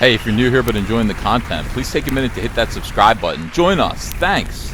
Hey, if you're new here but enjoying the content, please take a minute to hit that subscribe button. Join us. Thanks.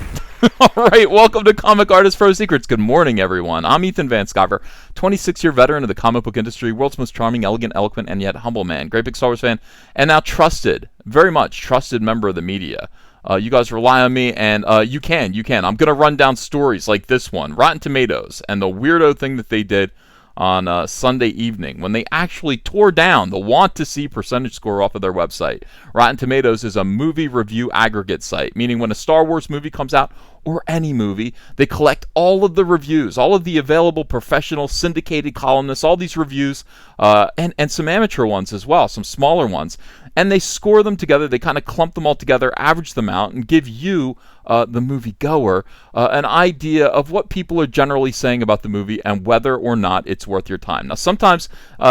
All right, welcome to Comic Artist Pro Secrets. Good morning, everyone. I'm Ethan Van Sciver, 26-year veteran of the comic book industry, world's most charming, elegant, eloquent, and yet humble man. Great big Star Wars fan, and now trusted, very much trusted member of the media. You guys rely on me, and you can. I'm going to run down stories like this one, Rotten Tomatoes, and the weirdo thing that they did on Sunday evening when they actually tore down the want-to-see percentage score off of their website. Rotten Tomatoes is a movie review aggregate site, meaning when a Star Wars movie comes out, or any movie, they collect all of the reviews, all of the available professional syndicated columnists, all these reviews, and some amateur ones as well, some smaller ones, and they score them together. They kind of clump them all together, average them out, and give you, the movie goer, an idea of what people are generally saying about the movie and whether or not it's worth your time. Now, sometimes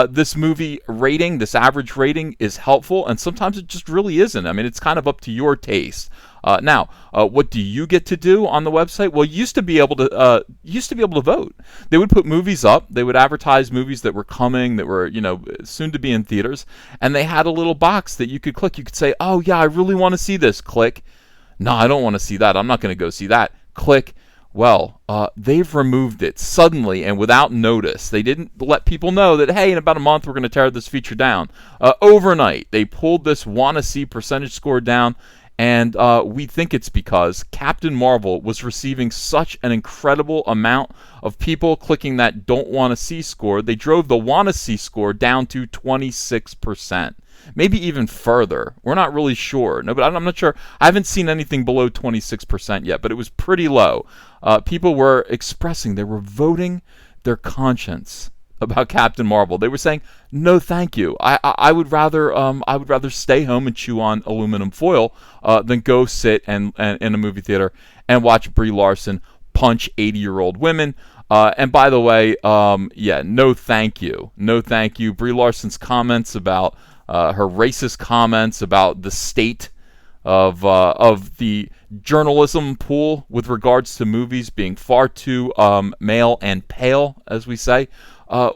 this movie rating, this average rating, is helpful, and sometimes it just really isn't. I mean, it's kind of up to your taste. Now, what do you get to do on the website? Well, you used to be able to vote. They would put movies up. They would advertise movies that were coming, that were, soon to be in theaters, and they had a little box that you could click. You could say, "Oh yeah, I really want to see this." Click. "No, I don't want to see that. I'm not going to go see that." Click. Well, they've removed it suddenly and without notice. They didn't let people know that, hey, in about a month we're going to tear this feature down. Overnight, they pulled this want-to-see percentage score down. And we think it's because Captain Marvel was receiving such an incredible amount of people clicking that don't want to see score. They drove the want to see score down to 26%. Maybe even further. We're not really sure. No, but I'm not sure. I haven't seen anything below 26% yet, but it was pretty low. People were expressing, they were voting their conscience about Captain Marvel. They were saying, "No, thank you. I would rather stay home and chew on aluminum foil than go sit and in a movie theater and watch Brie Larson punch 80-year-old women." And by the way, no, thank you. No, thank you. Brie Larson's comments about her racist comments about the state of the journalism pool with regards to movies being far too male and pale, as we say,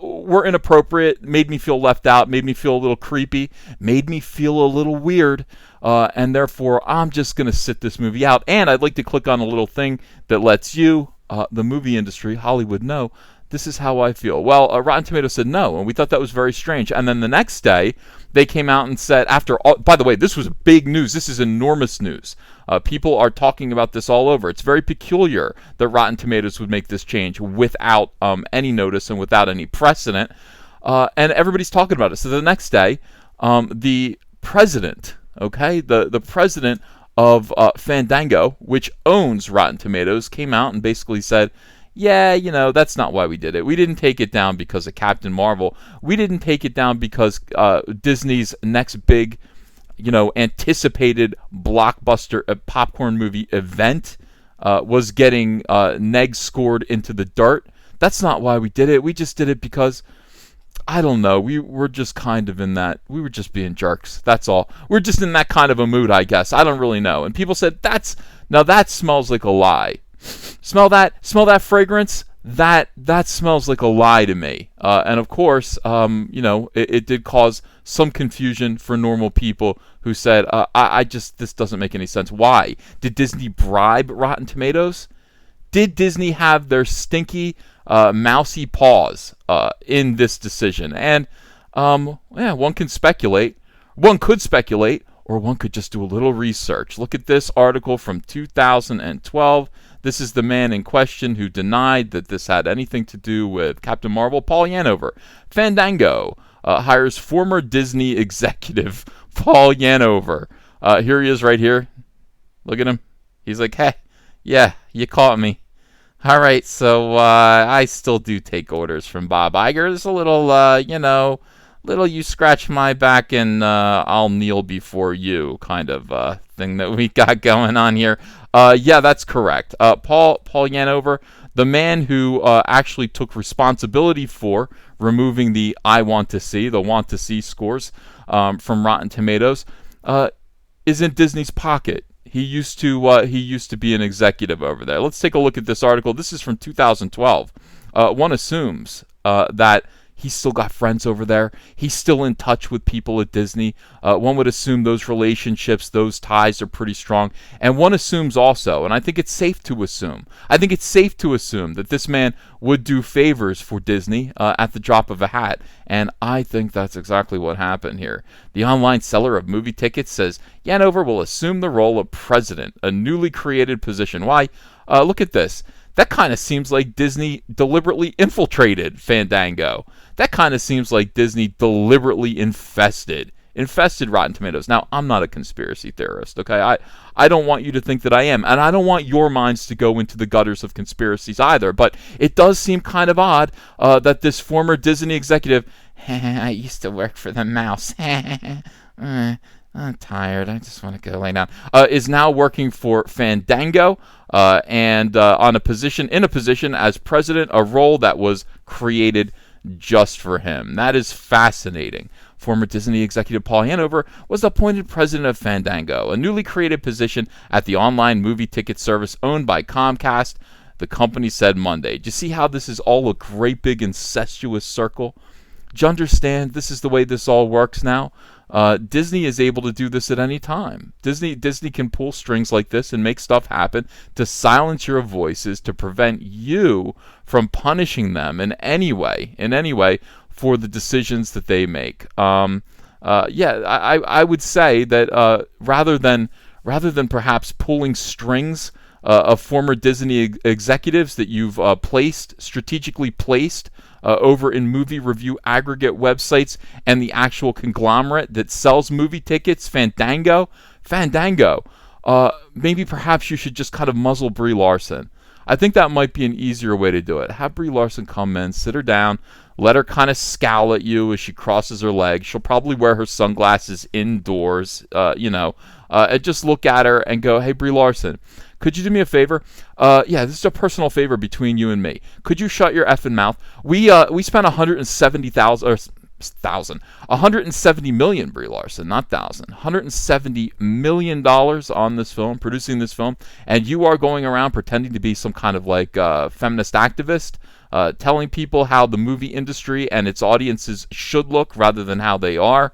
were inappropriate, made me feel left out, made me feel a little creepy, made me feel a little weird, and therefore I'm just going to sit this movie out. And I'd like to click on a little thing that lets you, the movie industry, Hollywood, know this is how I feel. Well, Rotten Tomatoes said no, and we thought that was very strange. And then the next day, they came out and said, after all, by the way, this was big news. This is enormous news. People are talking about this all over. It's very peculiar that Rotten Tomatoes would make this change without any notice and without any precedent. And everybody's talking about it. So the next day, the president, the president of Fandango, which owns Rotten Tomatoes, came out and basically said, "Yeah, that's not why we did it. We didn't take it down because of Captain Marvel. We didn't take it down because Disney's next big, anticipated blockbuster popcorn movie event was getting negs scored into the dirt. That's not why we did it. We just did it because, I don't know, we were just kind of in that, we were just being jerks. That's all. We're just in that kind of a mood, I guess. I don't really know." And people said, that smells like a lie. Smell that fragrance? That smells like a lie to me. And of course, it did cause some confusion for normal people who said, this doesn't make any sense. Why? Did Disney bribe Rotten Tomatoes? Did Disney have their stinky, mousy paws in this decision? And one could speculate, or one could just do a little research. Look at this article from 2012. This is the man in question who denied that this had anything to do with Captain Marvel, Paul Yanover. Fandango hires former Disney executive Paul Yanover. Here he is right here. Look at him. He's like, "Hey, yeah, you caught me. All right, so I still do take orders from Bob Iger. There's a little, little you scratch my back and I'll kneel before you kind of thing that we got going on here." Yeah, that's correct. Paul Yanover, the man who actually took responsibility for removing the want to see scores from Rotten Tomatoes, is in Disney's pocket. He used to be an executive over there. Let's take a look at this article. This is from 2012. One assumes that He's still got friends over there. He's still in touch with people at Disney. One would assume those relationships, those ties are pretty strong. And one assumes also, and I think it's safe to assume, that this man would do favors for Disney at the drop of a hat. And I think that's exactly what happened here. The online seller of movie tickets says Yanover will assume the role of president, a newly created position. Why? Look at this. That kind of seems like Disney deliberately infiltrated Fandango. That kind of seems like Disney deliberately infested Rotten Tomatoes. Now, I'm not a conspiracy theorist, okay? I don't want you to think that I am, and I don't want your minds to go into the gutters of conspiracies either, but it does seem kind of odd that this former Disney executive, I used to work for the mouse, I'm tired, I just want to go lay down, is now working for Fandango, and in a position as president, a role that was created just for him. That is fascinating. Former Disney executive Paul Hanover was appointed president of Fandango, a newly created position at the online movie ticket service owned by Comcast, the company said Monday. Do you see how this is all a great big incestuous circle? Do you understand this is the way this all works now? Disney is able to do this at any time. Disney can pull strings like this and make stuff happen to silence your voices, to prevent you from punishing them in any way for the decisions that they make. I would say that rather than perhaps pulling strings of former Disney executives that you've strategically placed over in movie review aggregate websites and the actual conglomerate that sells movie tickets, Fandango, maybe perhaps you should just kind of muzzle Brie Larson. I think that might be an easier way to do it. Have Brie Larson come in, sit her down, let her kind of scowl at you as she crosses her legs. She'll probably wear her sunglasses indoors, and just look at her and go, hey, Brie Larson, could you do me a favor? This is a personal favor between you and me. Could you shut your effing mouth? We spent $170 million, Brie Larson, not thousand, $170 million on this film, producing this film, and you are going around pretending to be some kind of like feminist activist, telling people how the movie industry and its audiences should look rather than how they are.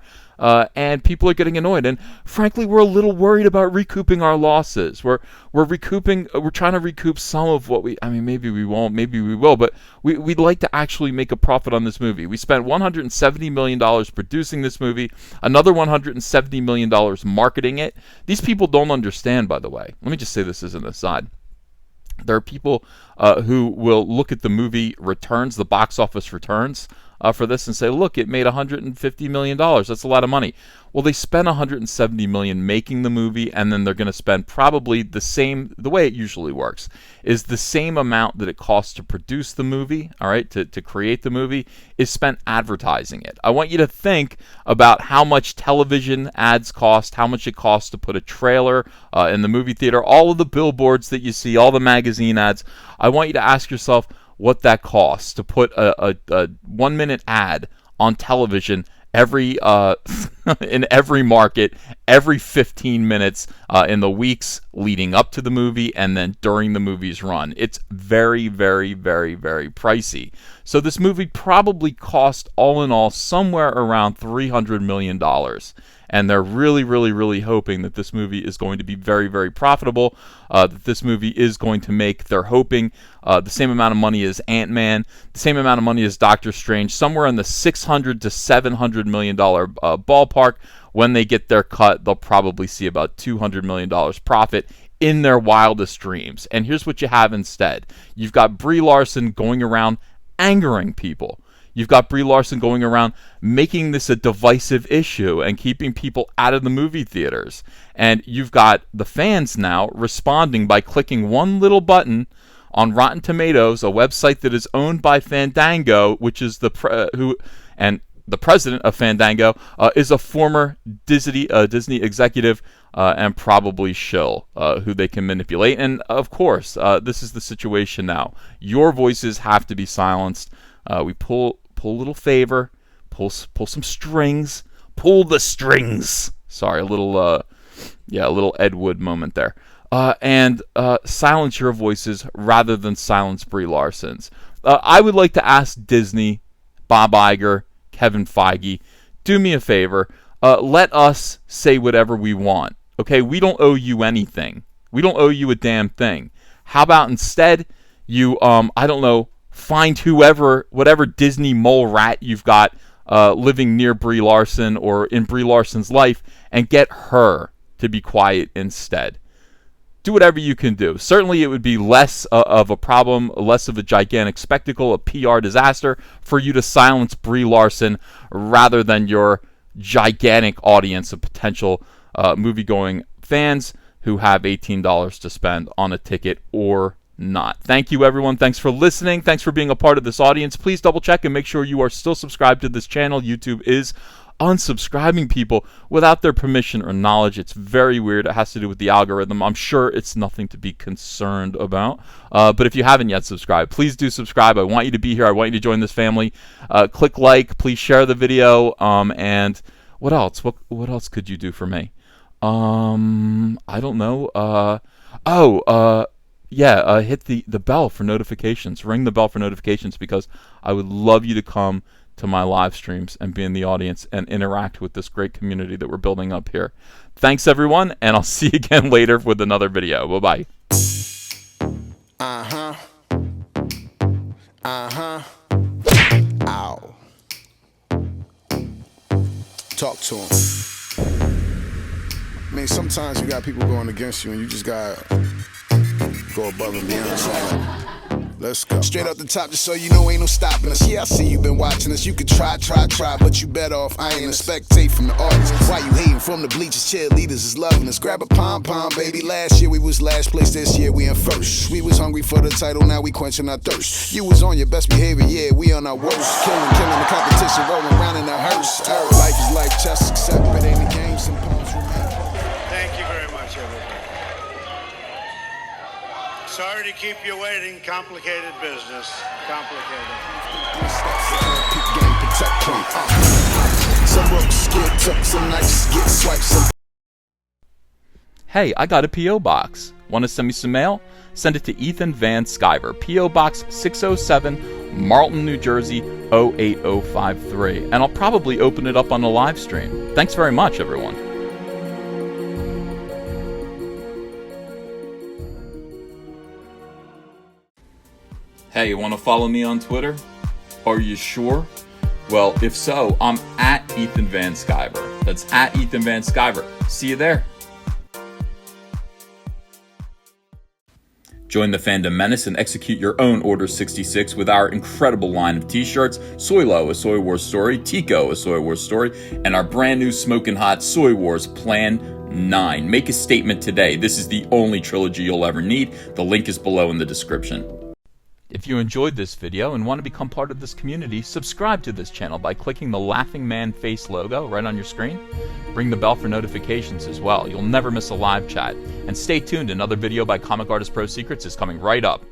And people are getting annoyed. And frankly, we're a little worried about recouping our losses. We're trying to recoup some of what maybe we won't, maybe we will, but we'd like to actually make a profit on this movie. We spent $170 million producing this movie, another $170 million marketing it. These people don't understand, by the way. Let me just say this as an aside. There are people who will look at the movie returns, the box office returns, for this and say, look, it made $150 million. That's a lot of money. Well, they spent $170 million making the movie, and then they're going to spend probably the way it usually works, is the same amount that it costs to produce the movie, all right, to create the movie, is spent advertising it. I want you to think about how much television ads cost, how much it costs to put a trailer in the movie theater, all of the billboards that you see, all the magazine ads. I want you to ask yourself what that costs to put a 1-minute ad on television every in every market, every 15 minutes in the weeks leading up to the movie and then during the movie's run. It's very, very, very, very pricey. So this movie probably cost, all in all, somewhere around $300 million. And they're really, really, really hoping that this movie is going to be very, very profitable, that this movie is going to make, they're hoping, the same amount of money as Ant-Man, the same amount of money as Doctor Strange, somewhere in the $600 to $700 million ballpark. When they get their cut, they'll probably see about $200 million profit in their wildest dreams. And here's what you have instead. You've got Brie Larson going around angering people. You've got Brie Larson going around making this a divisive issue and keeping people out of the movie theaters. And you've got the fans now responding by clicking one little button on Rotten Tomatoes, a website that is owned by Fandango, which is the president of Fandango is a former Disney executive and probably shill who they can manipulate. And of course, this is the situation now. Your voices have to be silenced. We pull a little favor, pull some strings, pull the strings. Sorry, a little Ed Wood moment there. And silence your voices rather than silence Brie Larson's. I would like to ask Disney, Bob Iger, Kevin Feige, do me a favor. Let us say whatever we want. Okay, we don't owe you anything. We don't owe you a damn thing. How about instead you, I don't know, find whatever Disney mole rat you've got living near Brie Larson or in Brie Larson's life, and get her to be quiet instead. Do whatever you can do. Certainly it would be less of a problem, less of a gigantic spectacle, a PR disaster for you to silence Brie Larson rather than your gigantic audience of potential movie-going fans who have $18 to spend on a ticket or not. Thank you, everyone. Thanks for listening. Thanks for being a part of this audience. Please double check and make sure you are still subscribed to this channel. YouTube is unsubscribing people without their permission or knowledge. It's very weird. It has to do with the algorithm. I'm sure it's nothing to be concerned about. But if you haven't yet subscribed, please do subscribe. I want you to be here. I want you to join this family. Click like. Please share the video. And what else? What else could you do for me? I don't know. Hit the bell for notifications. Ring the bell for notifications, because I would love you to come to my live streams and be in the audience and interact with this great community that we're building up here. Thanks, everyone, and I'll see you again later with another video. Bye-bye. Ow. Talk to him. I mean, sometimes you got people going against you, and you just got go above and beyond. So, let's go. Straight up the top, just so you know, ain't no stopping us. Yeah, I see you been watching us. You could try, but you better off. I ain't a spectate from the audience. Why you hating from the bleachers? Cheerleaders is loving us. Grab a pom-pom, baby. Last year we was last place. This year we in first. We was hungry for the title, now we quenching our thirst. You was on your best behavior, yeah, we on our worst. Killing the competition, rolling around in a hearse. Life is like chess, except it ain't a game. Some pawns remain. Thank you very much, everybody. Sorry to keep you waiting. Complicated business. Complicated. Some ropes get took, some nights get swiped, some. Hey, I got a P.O. box. Want to send me some mail? Send it to Ethan Van Sciver, P.O. Box 607, Marlton, New Jersey, 08053. And I'll probably open it up on the live stream. Thanks very much, everyone. Hey, you want to follow me on Twitter? Are you sure? Well, if so, I'm at Ethan Van Sciver. That's at Ethan Van Sciver. See you there. Join the Fandom Menace and execute your own Order 66 with our incredible line of t-shirts, Soylo, a Soy Wars story, Tico, a Soy Wars story, and our brand new smoking hot Soy Wars Plan 9. Make a statement today. This is the only trilogy you'll ever need. The link is below in the description. If you enjoyed this video and want to become part of this community, subscribe to this channel by clicking the laughing man face logo right on your screen. Ring the bell for notifications as well. You'll never miss a live chat. And stay tuned, another video by Comic Artist Pro Secrets is coming right up.